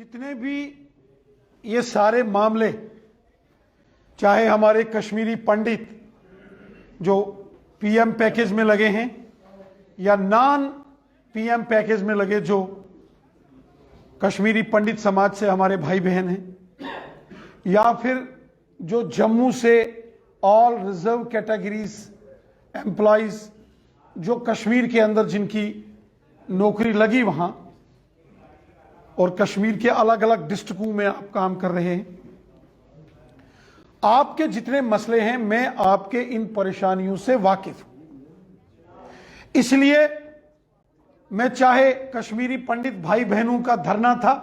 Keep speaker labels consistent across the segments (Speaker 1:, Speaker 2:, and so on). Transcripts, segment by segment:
Speaker 1: जितने भी ये सारे मामले, चाहे हमारे कश्मीरी पंडित जो पीएम पैकेज में लगे हैं या नॉन पीएम पैकेज में लगे जो कश्मीरी पंडित समाज से हमारे भाई बहन हैं, या फिर जो जम्मू से ऑल रिजर्व कैटेगरीज एम्प्लॉइज जो कश्मीर के अंदर जिनकी नौकरी लगी वहां और कश्मीर के अलग अलग डिस्ट्रिक्टों में आप काम कर रहे हैं, आपके जितने मसले हैं मैं आपके इन परेशानियों से वाकिफ हूं। इसलिए मैं चाहे कश्मीरी पंडित भाई बहनों का धरना था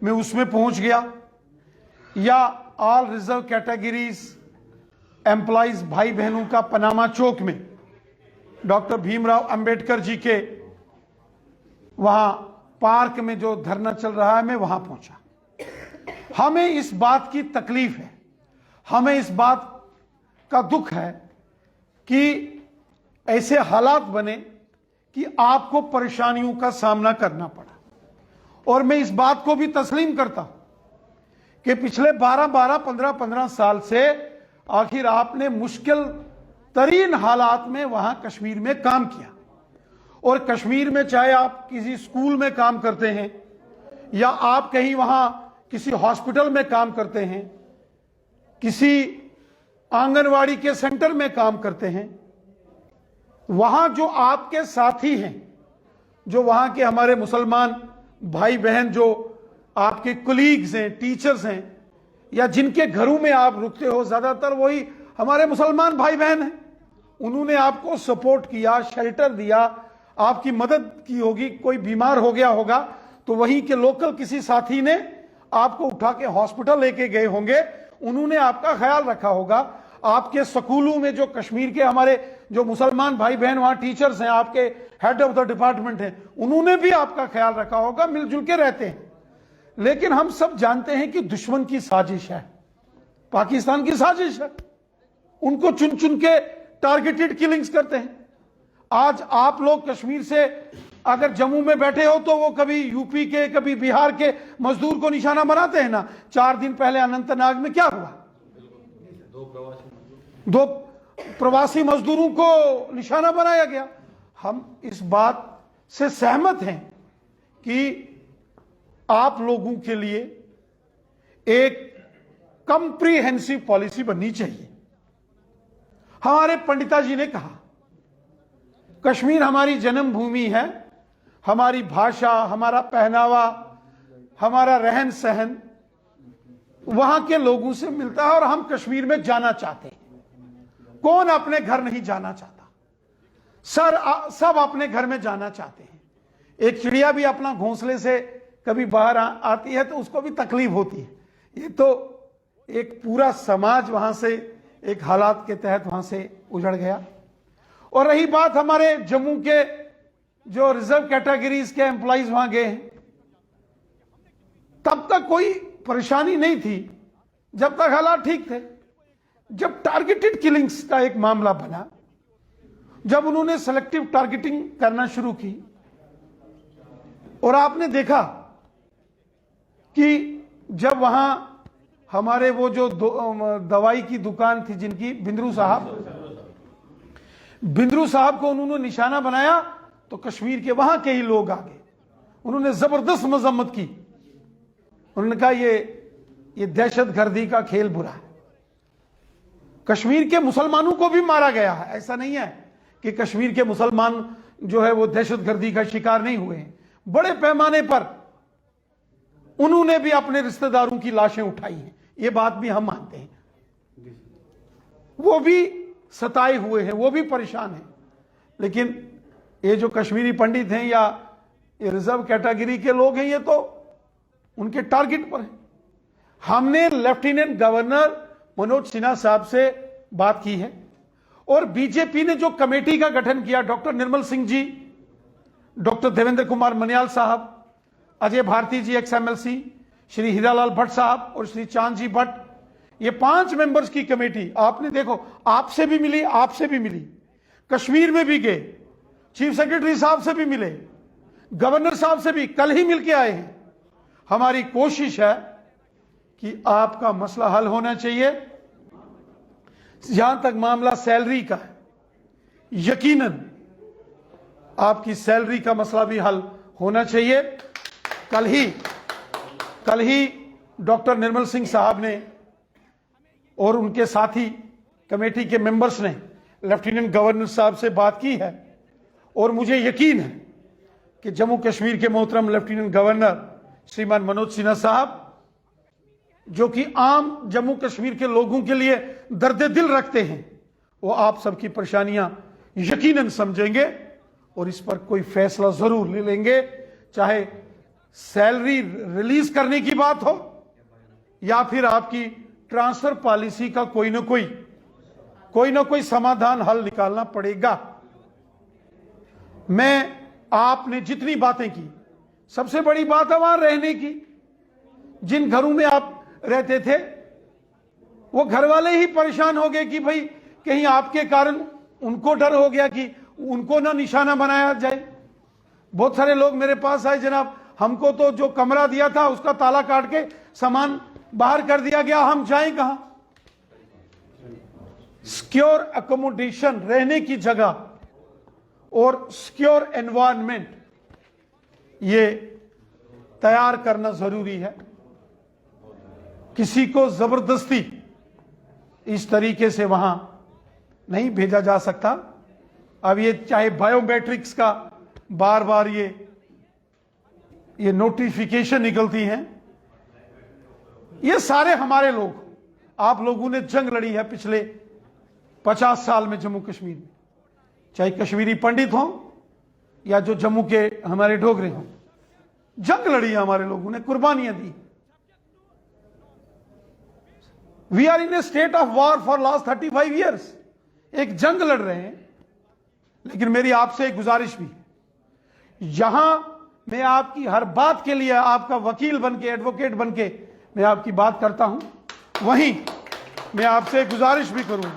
Speaker 1: मैं उसमें पहुंच गया, या ऑल रिजर्व कैटेगरीज एम्प्लॉइज भाई बहनों का पनामा चौक में डॉक्टर भीमराव अंबेडकर जी के वहां पार्क में जो धरना चल रहा है मैं वहां पहुंचा। हमें इस बात की तकलीफ है, हमें इस बात का दुख है कि ऐसे हालात बने कि आपको परेशानियों का सामना करना पड़ा। और मैं इस बात को भी तस्लीम करता हूं कि पिछले 15 साल से आखिर आपने मुश्किल तरीन हालात में वहां कश्मीर में काम किया। और कश्मीर में चाहे आप किसी स्कूल में काम करते हैं या आप कहीं वहां किसी हॉस्पिटल में काम करते हैं, किसी आंगनवाड़ी के सेंटर में काम करते हैं, वहां जो आपके साथी हैं, जो वहां के हमारे मुसलमान भाई बहन जो आपके कुलीग्स हैं, टीचर्स हैं, या जिनके घरों में आप रुकते हो, ज्यादातर वही हमारे मुसलमान भाई बहन हैं। उन्होंने आपको सपोर्ट किया, शेल्टर दिया, आपकी मदद की होगी। कोई बीमार हो गया होगा तो वहीं के लोकल किसी साथी ने आपको उठा के हॉस्पिटल लेके गए होंगे, उन्होंने आपका ख्याल रखा होगा। आपके स्कूलों में जो कश्मीर के हमारे जो मुसलमान भाई बहन वहां टीचर्स हैं, आपके हेड ऑफ द डिपार्टमेंट हैं, उन्होंने भी आपका ख्याल रखा होगा। मिलजुल के रहते हैं। लेकिन हम सब जानते हैं कि दुश्मन की साजिश है, पाकिस्तान की साजिश है। उनको चुन चुन के टारगेटेड किलिंग्स करते हैं। आज आप लोग कश्मीर से अगर जम्मू में बैठे हो तो वो कभी यूपी के कभी बिहार के मजदूर को निशाना बनाते हैं ना। 4 दिन पहले अनंतनाग में क्या हुआ, 2 प्रवासी मजदूरों को निशाना बनाया गया। हम इस बात से सहमत हैं कि आप लोगों के लिए एक कंप्रीहेंसिव पॉलिसी बननी चाहिए। हमारे पंडिता जी ने कहा कश्मीर हमारी जन्मभूमि है, हमारी भाषा, हमारा पहनावा, हमारा रहन सहन वहां के लोगों से मिलता है और हम कश्मीर में जाना चाहते हैं। कौन अपने घर नहीं जाना चाहता? सब अपने घर में जाना चाहते हैं। एक चिड़िया भी अपना घोंसले से कभी बाहर आती है तो उसको भी तकलीफ होती है। ये तो एक पूरा समाज वहां से एक हालात के तहत वहां से उजड़ गया। और रही बात हमारे जम्मू के जो रिजर्व कैटेगरीज के एम्प्लॉइज वहां गए हैं, तब तक कोई परेशानी नहीं थी, जब तक हालात ठीक थे। जब टारगेटेड किलिंग्स का एक मामला बना, जब उन्होंने सेलेक्टिव टारगेटिंग करना शुरू की, और आपने देखा कि जब वहां हमारे वो जो दवाई की दुकान थी जिनकी बिंद्रू साहब को उन्होंने निशाना बनाया तो कश्मीर के वहां के ही लोग आ गए। उन्होंने जबरदस्त मजम्मत की। उन्होंने कहा ये दहशतगर्दी का खेल बुरा है। कश्मीर के मुसलमानों को भी मारा गया है। ऐसा नहीं है कि कश्मीर के मुसलमान जो है वो दहशतगर्दी का शिकार नहीं हुए हैं। बड़े पैमाने पर उन्होंने भी अपने रिश्तेदारों की लाशें उठाई हैं। ये बात भी हम मानते हैं। वो भी सताए हुए हैं, वो भी परेशान हैं। लेकिन ये जो कश्मीरी पंडित हैं या ये रिजर्व कैटेगरी के लोग हैं, ये तो उनके टारगेट पर है। हमने लेफ्टिनेंट गवर्नर मनोज सिन्हा साहब से बात की है और बीजेपी ने जो कमेटी का गठन किया, डॉक्टर निर्मल सिंह जी, डॉक्टर देवेंद्र कुमार मनियाल साहब, अजय भारती जी XMLC, श्री हीरालाल भट्ट साहब और श्री चांद जी भट्ट, ये 5 मेंबर्स की कमेटी आपने देखो, आपसे भी मिली, आपसे भी मिली, कश्मीर में भी गए, चीफ सेक्रेटरी साहब से भी मिले, गवर्नर साहब से भी कल ही मिलके आए हैं। हमारी कोशिश है कि आपका मसला हल होना चाहिए। जहां तक मामला सैलरी का है, यकीनन आपकी सैलरी का मसला भी हल होना चाहिए। कल ही डॉक्टर निर्मल सिंह साहब ने और उनके साथी कमेटी के मेंबर्स ने लेफ्टिनेंट गवर्नर साहब से बात की है, और मुझे यकीन है कि जम्मू कश्मीर के मोहतरम लेफ्टिनेंट गवर्नर श्रीमान मनोज सिन्हा साहब, जो कि आम जम्मू कश्मीर के लोगों के लिए दर्द दिल रखते हैं, वो आप सबकी परेशानियां यकीनन समझेंगे और इस पर कोई फैसला जरूर ले लेंगे। चाहे सैलरी रिलीज करने की बात हो या फिर आपकी ट्रांसफर पॉलिसी का कोई ना कोई समाधान हल निकालना पड़ेगा। आपने जितनी बातें की, सबसे बड़ी बात है वहां रहने की। जिन घरों में आप रहते थे वो घर वाले ही परेशान हो गए कि भाई कहीं आपके कारण उनको डर हो गया कि उनको ना निशाना बनाया जाए। बहुत सारे लोग मेरे पास आए, जनाब हमको तो जो कमरा दिया था उसका ताला काट के सामान बाहर कर दिया गया, हम जाएं कहां। सिक्योर अकोमोडेशन, रहने की जगह और सिक्योर एनवायरनमेंट ये तैयार करना जरूरी है। किसी को जबरदस्ती इस तरीके से वहां नहीं भेजा जा सकता। अब ये चाहे बायोमेट्रिक्स का बार बार ये नोटिफिकेशन निकलती हैं, ये सारे हमारे लोग, आप लोगों ने जंग लड़ी है पिछले 50 साल में जम्मू कश्मीर में, चाहे कश्मीरी पंडित हों या जो जम्मू के हमारे डोगरे हों, जंग लड़ी है हमारे लोगों ने, कुर्बानियां दी। We are in a state of war for last 35 years, एक जंग लड़ रहे हैं। लेकिन मेरी आपसे एक गुजारिश भी, यहां मैं आपकी हर बात के लिए आपका वकील बनके, एडवोकेट बनके मैं आपकी बात करता हूं, वहीं मैं आपसे एक गुजारिश भी करूंगा।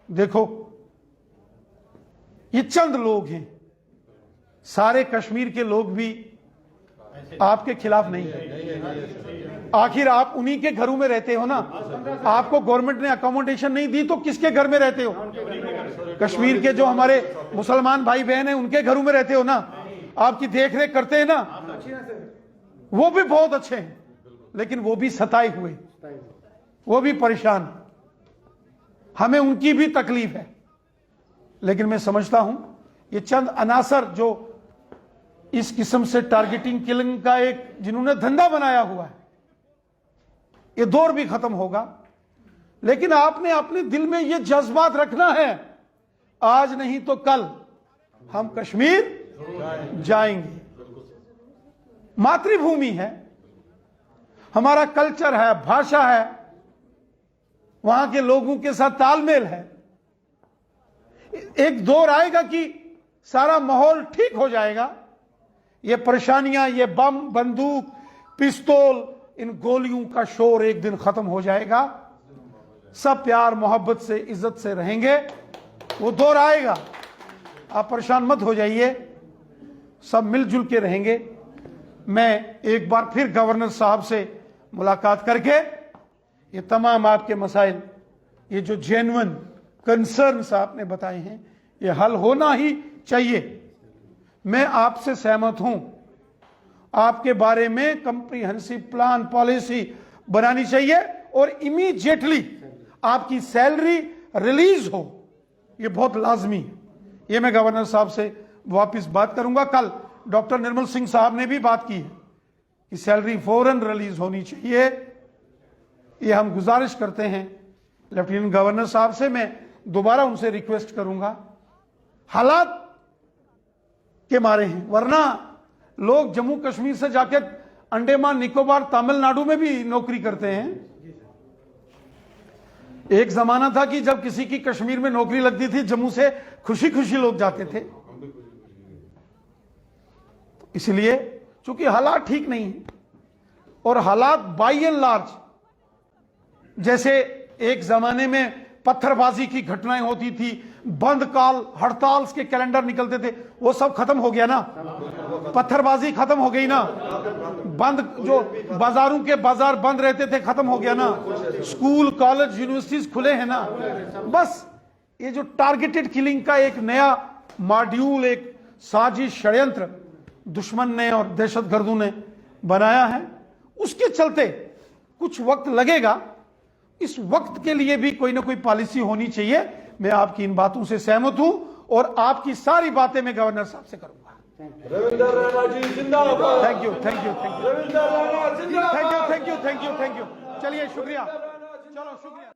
Speaker 1: देखो, ये चंद लोग हैं, सारे कश्मीर के लोग भी आपके खिलाफ नहीं है। आखिर आप उन्हीं के घरों में रहते हो ना। आपको गवर्नमेंट ने अकोमोडेशन नहीं दी तो किसके घर में रहते हो? कश्मीर के जो हमारे मुसलमान भाई बहन हैं उनके घरों में रहते हो ना। आपकी देखरेख करते हैं ना, वो भी बहुत अच्छे हैं, लेकिन वो भी सताए हुए, वो भी परेशान, हमें उनकी भी तकलीफ है। लेकिन मैं समझता हूं ये चंद अनासर जो इस किस्म से टारगेटिंग किलिंग का एक जिन्होंने धंधा बनाया हुआ है, ये दौर भी खत्म होगा। लेकिन आपने अपने दिल में ये जज्बात रखना है, आज नहीं तो कल हम कश्मीर जाएंगे। मातृभूमि है, हमारा कल्चर है, भाषा है, वहां के लोगों के साथ तालमेल है। एक दौर आएगा कि सारा माहौल ठीक हो जाएगा। ये परेशानियां, ये बम, बंदूक, पिस्तौल, इन गोलियों का शोर एक दिन खत्म हो जाएगा। सब प्यार मोहब्बत से, इज्जत से रहेंगे। वो दौर आएगा, आप परेशान मत हो जाइए, सब मिलजुल के रहेंगे। मैं एक बार फिर गवर्नर साहब से मुलाकात करके ये तमाम आपके मसाइल, ये जो जेन्युइन कंसर्न्स आपने बताए हैं, ये हल होना ही चाहिए। मैं आपसे सहमत हूं, आपके बारे में कंप्रीहेंसिव प्लान, पॉलिसी बनानी चाहिए और इमीडिएटली आपकी सैलरी रिलीज हो, ये बहुत लाजमी है। ये मैं गवर्नर साहब से वापस बात करूंगा। कल डॉक्टर निर्मल सिंह साहब ने भी बात की है कि सैलरी फौरन रिलीज होनी चाहिए। ये हम गुजारिश करते हैं लेफ्टिनेंट गवर्नर साहब से। मैं दोबारा उनसे रिक्वेस्ट करूंगा, हालात के मारे हैं, वरना लोग जम्मू कश्मीर से जाकर अंडमान निकोबार, तमिलनाडु में भी नौकरी करते हैं। एक जमाना था कि जब किसी की कश्मीर में नौकरी लगती थी, जम्मू से खुशी खुशी लोग जाते थे। इसलिए चूंकि हालात ठीक नहीं है और हालात बाई एंड लार्ज, जैसे एक जमाने में पत्थरबाजी की घटनाएं होती थी, बंद काल, हड़ताल के कैलेंडर निकलते थे, वो सब खत्म हो गया ना। पत्थरबाजी खत्म हो गई ना, बंद जो बाजारों के बाजार बंद रहते थे खत्म हो गया ना, स्कूल कॉलेज यूनिवर्सिटीज खुले हैं ना। बस ये जो टारगेटेड किलिंग का एक नया मॉड्यूल, एक साजिश षड्यंत्र दुश्मन ने और दहशतगर्दों ने बनाया है, उसके चलते कुछ वक्त लगेगा। इस वक्त के लिए भी कोई ना कोई पॉलिसी होनी चाहिए। मैं आपकी इन बातों से सहमत हूं और आपकी सारी बातें मैं गवर्नर साहब से करूंगा।
Speaker 2: रविंद्र राणा जी जिंदाबाद।
Speaker 1: Thank you, thank you, thank you,
Speaker 2: Ravindra Rana जिंदाबाद।
Speaker 1: Thank you, thank you, thank you, thank you. चलिए शुक्रिया, चलो शुक्रिया।